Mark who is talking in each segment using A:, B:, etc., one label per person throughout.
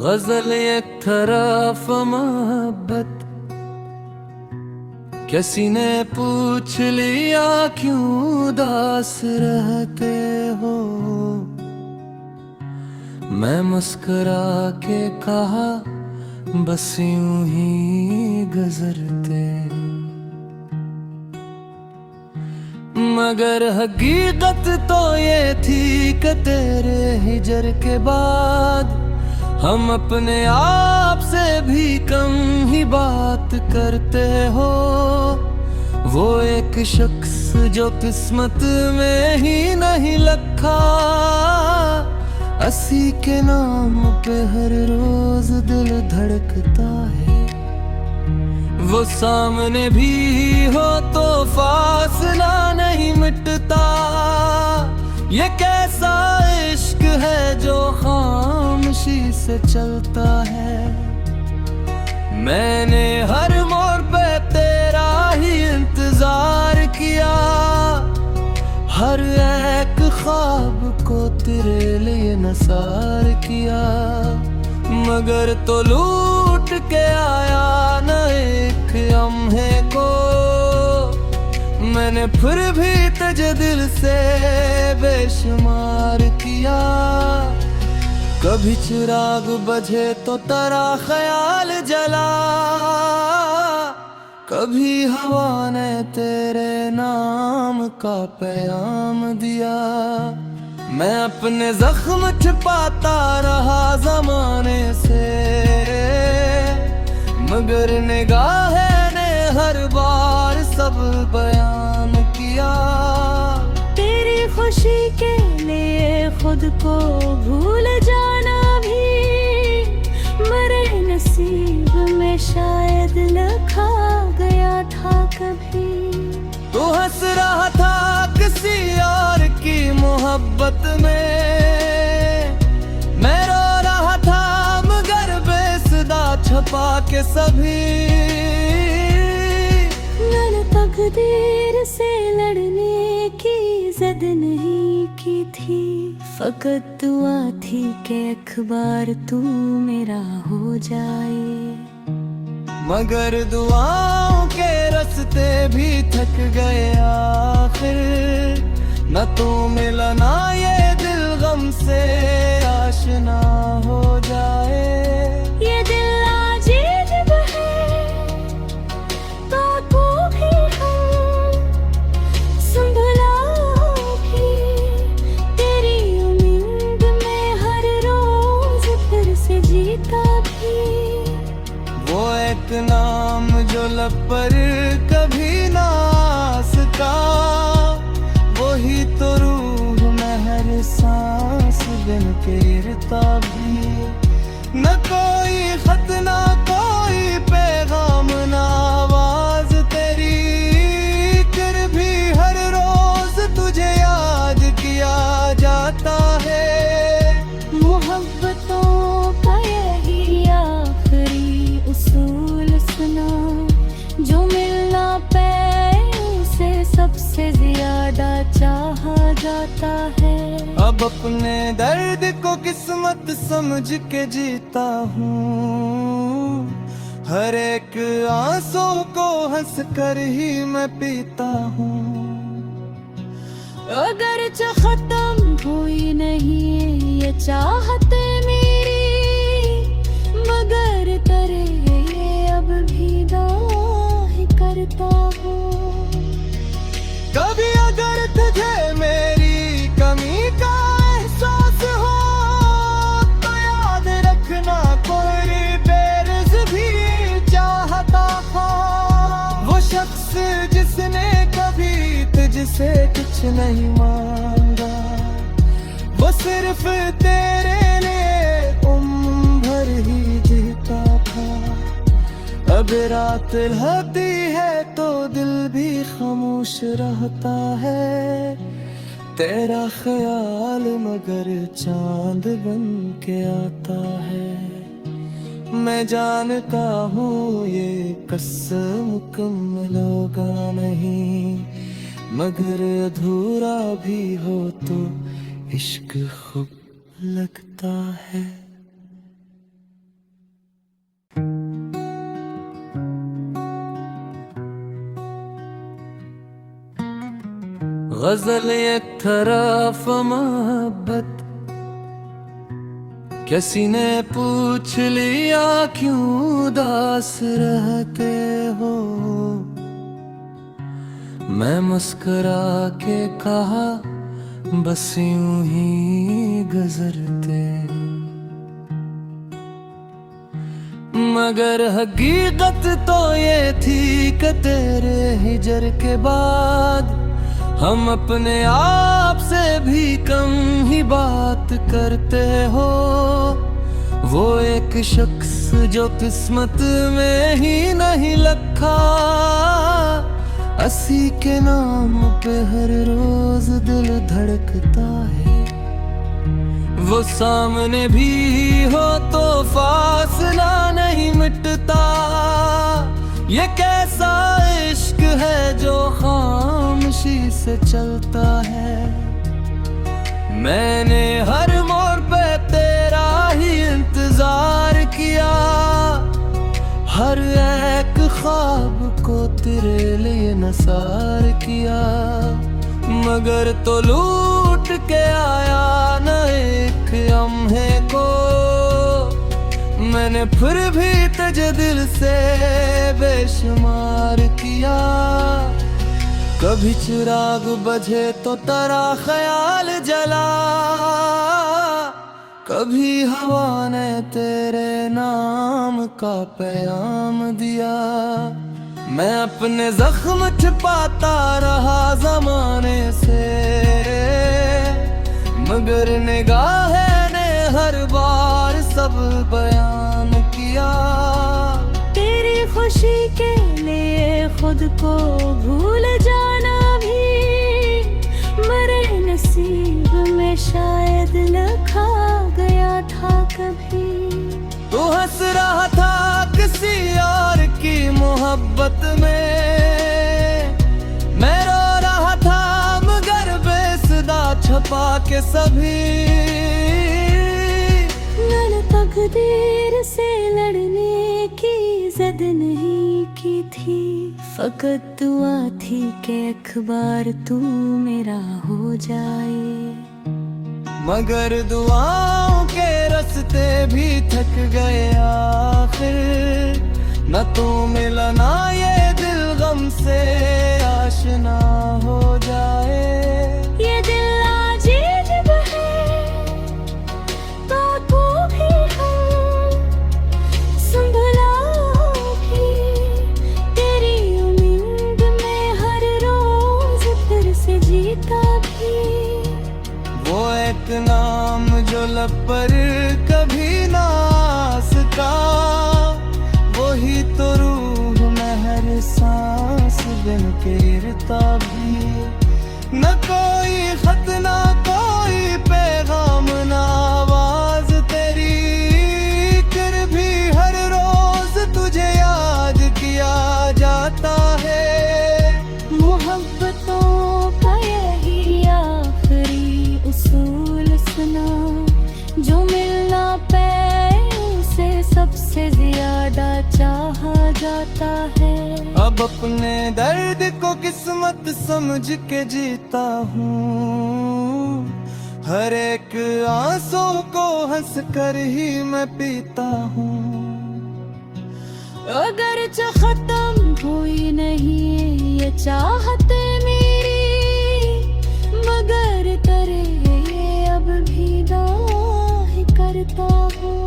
A: गजल एक तरफ मोहब्बत, किसी ने पूछ लिया क्यों उदास रहते हो। मैं मुस्कुरा के कहा बस यूं ही गुजरते। मगर हकीकत तो ये थी कि तेरे हिजर के बाद हम अपने आप से भी कम ही बात करते हो। वो एक शख्स जो किस्मत में ही नहीं लिखा, असी के नाम पे हर रोज दिल धड़कता है। वो सामने भी हो तो फासला नहीं मिटता। ये कैसा इश्क है जो खामोशी से चलता है। मैंने हर मोड़ पे तेरा ही इंतजार किया, हर एक ख्वाब को तेरे लिए नसार किया। मगर तो लूट के आया न एक लम्हे को, मैंने फिर भी तुझे दिल से बेशुमार किया। कभी चिराग बजे तो तेरा ख्याल जला, कभी हवा ने तेरे नाम का पैगाम दिया। मैं अपने जख्म छिपाता रहा जमाने से, मगर निगाहें ने हर बार सब बयान किया।
B: तेरी खुशी के लिए खुद को भूल जाना भी मेरे नसीब में शायद लिखा गया था कभी।
A: तू हंस रहा था किसी और की मोहब्बत में, मैं रो रहा था मगर बेसुरा छुपा के सभी।
B: मैंने तकदीर से लड़ने की जिद नहीं की थी, फकत दुआ थी कि अखबार तू मेरा हो जाए।
A: मगर दुआओं के रास्ते भी थक गए आखिर, न तू मिला ना ये दिल गम से आशना हो जाए।
B: ये दिल अजीब है तो तू भी है, संभला भी तेरी उम्मीद में हर रोज फिर से जीता भी।
A: वो एक नाम जो लब पर कभी ना आ सका, वही तो रूह में हर सांस बिन के गिरता भी। न कोई खत ना कोई पैगाम ना आवाज तेरी, फिर भी हर रोज तुझे याद किया जाता है।
B: मोहब्बतों का यही आखिरी उसूल सुना, जो मिलना पाए उसे सबसे ज्यादा चाहा जाता है।
A: अब अपने दर्द को किस्मत समझ के जीता हूँ, हर एक आंसू को हंस कर ही मैं पीता हूँ।
B: अगर जो खत्म हुई नहीं ये चाहते मेरी, मगर तेरे ये अब भी दाह करता हूँ।
A: कभी अगर तुझे मेरी कमी का एहसास हो तो याद रखना कोई बेरज भी चाहता था। वो शख्स जिसने कभी तुझसे कुछ नहीं मांगा, वो सिर्फ तेरे लिए उम्र भर ही जीता था। अब रात ढलती है तो दिल भी खामोश रहता है, तेरा ख्याल मगर चांद बन के आता है। मैं जानता हूँ ये कसम मुकम्मल होगा नहीं, मगर अधूरा भी हो तो इश्क खूब लगता है। गजल एक तरफ मोहब्बत, किसी ने पूछ लिया क्यों उदास रहते हो। मैं मुस्कुरा के कहा बस यूं ही गुजरते। मगर हकीकत तो ये थी कि तेरे हिजर के बाद हम अपने आप से भी कम ही बात करते हो। वो एक शख्स जो किस्मत में ही नहीं लिखा, असी के नाम पे हर रोज दिल धड़कता है। वो सामने भी हो तो फासला नहीं मिटता। ये कैसा इश्क है जो खामोशी से चलता है। मैंने हर मोड़ पे तेरा ही इंतजार किया, हर एक ख्वाब को तेरे लिए नसार किया। मगर तो लूट के आया न एक लम्हे को, मैंने फिर भी तुझे दिल से बेशुमार किया। कभी चिराग बजे तो तेरा ख्याल जला, कभी हवा ने तेरे नाम का पैगाम दिया। मैं अपने जख्म छिपाता रहा जमाने से, मगर निगाह ने हर बार सब बयान किया।
B: तेरी खुशी के लिए खुद को भूल जाना भी मेरे नसीब में शायद लिखा गया था कभी।
A: तू हंस रहा था किसी और की मोहब्बत में, मैं रो रहा था मगर बेसुदा छुपा के सभी।
B: मैंने तकदीर से लड़ने की जिद नहीं की थी, फकत दुआ थी कि अखबार तू मेरा हो जाए।
A: मगर दुआओं के रास्ते भी थक गए आखिर, न तू मिला ना ये दिल गम से आशना हो जाए।
B: ये दिल अजीब है तो तू भी है, संभला भी तेरी उम्मीद में हर रोज फिर से जीता भी।
A: वो एक नाम जो लब पर कभी ना आ सका, वही तो रूह में हर सांस बिन के गिरता भी। न कोई खत ना कोई पैगाम ना आवाज तेरी, फिर भी हर रोज तुझे याद किया जाता है।
B: मोहब्बतों का यही आखिरी उसूल सुना, जो मिलना पे उसे सबसे ज्यादा चाहा जाता है।
A: अब अपने दर्द को किस्मत समझ के जीता हूँ, हर एक आंसू को हंस कर ही मैं पीता हूँ।
B: अगर जो खत्म हुई नहीं ये चाहते मेरी, मगर तेरे ये अब भी दाह करता हूँ।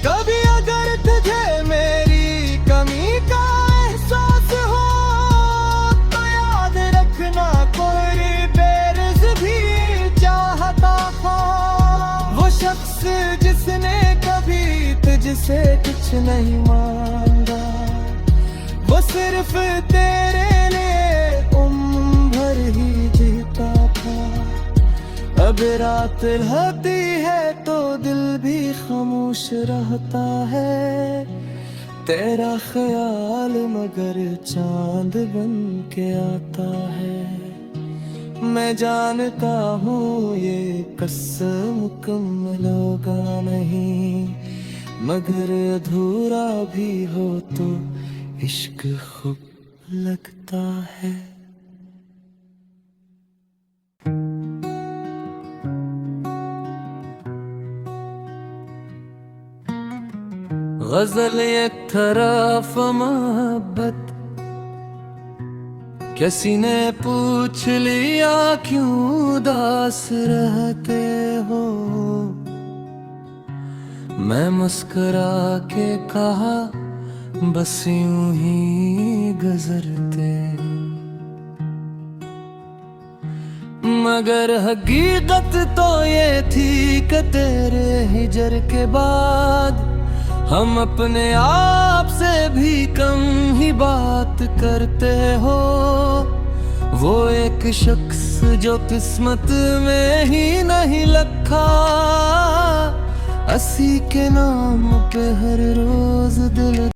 A: कभी अगर तुझे मेरी कमी का एहसास हो तो याद रखना कोई बेरज भी चाहता था। वो शख्स जिसने कभी तुझसे कुछ नहीं मांगा, वो सिर्फ तेरे लिए उम्र भर ही जीता था। अब रात ढलती है तो दिल भी खामोश रहता है, तेरा ख्याल मगर चांद बन के आता है। मैं जानता हूँ ये कसम मुकम्मल होगा नहीं, मगर अधूरा भी हो तो इश्क खूब लगता है। गजल एक तरफ मोहब्बत, किसी ने पूछ लिया क्यों उदास रहते हो, मैं मुस्कुरा के कहा बस यूं ही गुजरते। मगर हकीकत तो ये थी कि तेरे हिजर के बाद हम अपने आप से भी कम ही बात करते हो। वो एक शख्स जो किस्मत में ही नहीं लिखा, असी के नाम पे हर रोज दिल